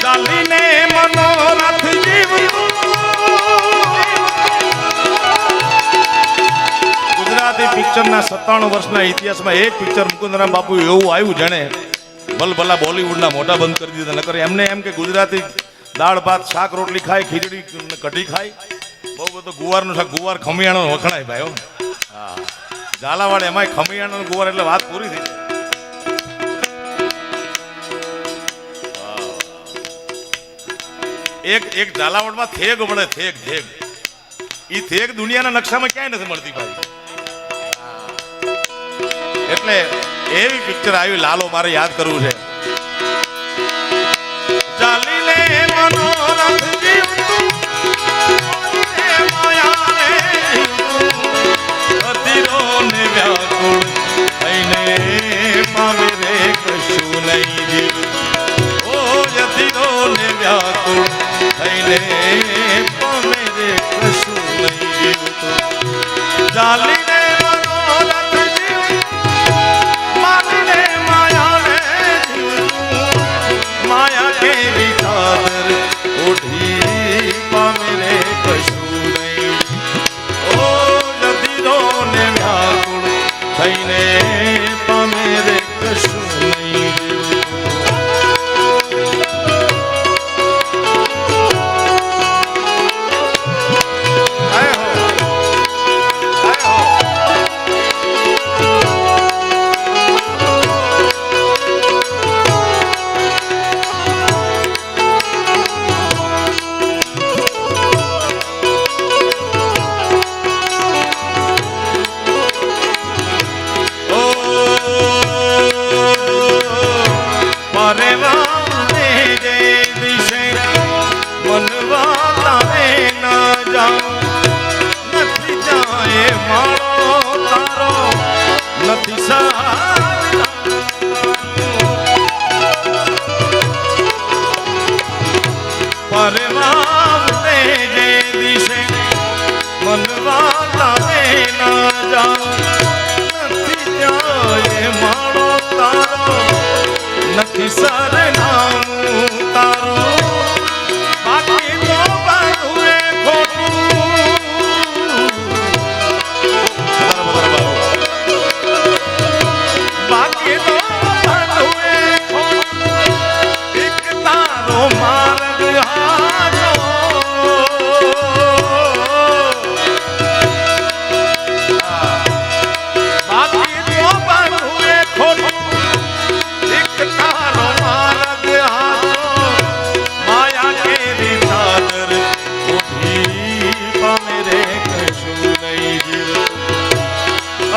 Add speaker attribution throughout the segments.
Speaker 1: ચાલીને મનોરથ જીવતું ગુજરાતી પિક્ચરના 97 વર્ષના ઇતિહાસમાં એક પિક્ચર મુકુંદરામ બાપુ એવું આવ્યું જેને ભલભલા બોલિવૂડના મોટા બંધ કરી દીધા. નકર એમને એમ કે ગુજરાતી દાળ ભાત શાક રોટલી ખાય, ખીચડી કઢી ખાય, બહુ બધો ગુવારનું શાક, ગુવાર ખમિયાણો વખણાય ભાઈ. હા, ઝાલાવાડ એમાંય ખમિયાણો ગુવાર એટલે વાત પૂરી થઈ. એક ઝાલાવાડમાં થેગ મળે, થેગ ઈ થેગ દુનિયાના નકશામાં ક્યાંય નથી મળતી ભાઈ. એટલે એવી પિક્ચર આવી લાલો મારે યાદ કરવું છે. ચાલીને મનોરથ જીવતું માયાને અધીરોને વ્યાકુળ થઈને પામે રે કશું નહીં જીવતું. ઓ અધીરોને વ્યાકુળ થઈને પામે રે કશું નહીં જીવતું. ચાલીને મનોરથ જીવતું માનીને માયાને જીવતું. માયા કેવી ચાદર ઓઢી પામે રે કશું નહીં. ઓ નદીરોને વ્યાકુળ થઈને પામે રે કશું નહીં. નથી સરનામું તારું બાકી તો બધું એ ખોટું. બાકી તો બધું એ ખોટું. એક તારો માર્ગ હાજો. બાકી તો બધું એ ખોટું.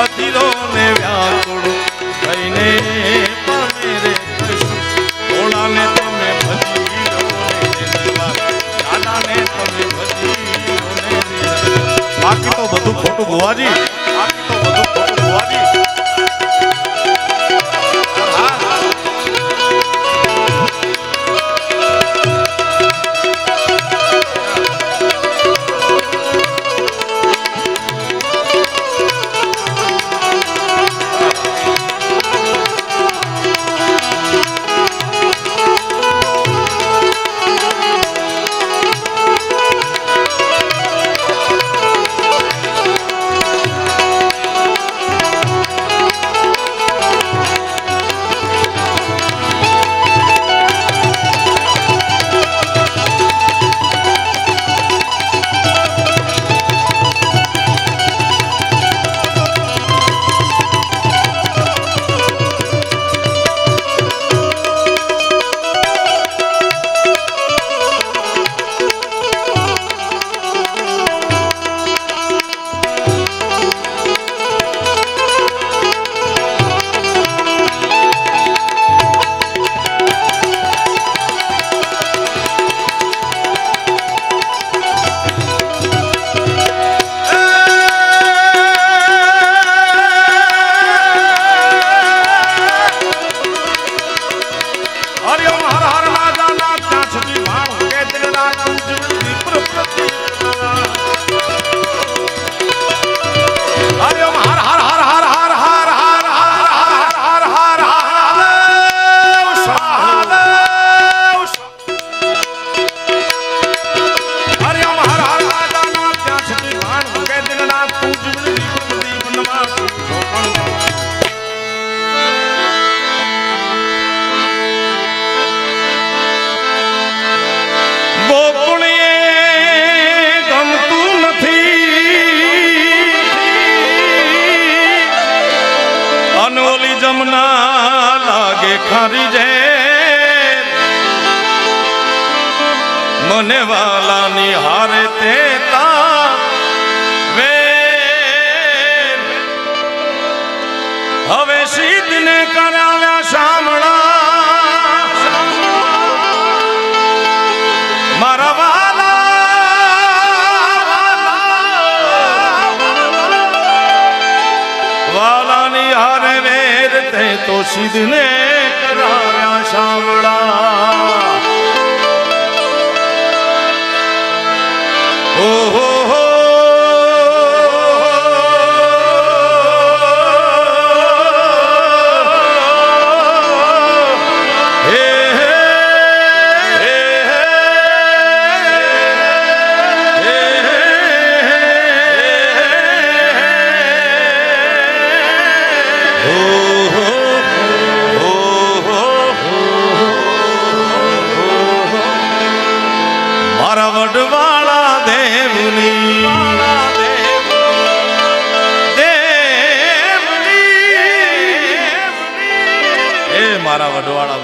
Speaker 1: અધીરોને વ્યાકુળ થઈને પામે રે કશું. ભોળાને તમે ભજી લો દાદાને તમે ભજી લો. બાકી તો બધું ખોટું ગોવાજી, બાકી તો બધું ખોટું ગોવાજી. મને વાલાની હારે તે તાવે હવે સિદ્ધને કરાવ્યા શામળા મારા વાલાની હારે વેર તે તો સિદ્ધને કરાવ્યા શામળા ઓહો હો મારા વડવાળા દેવની એ મારા વડવાળા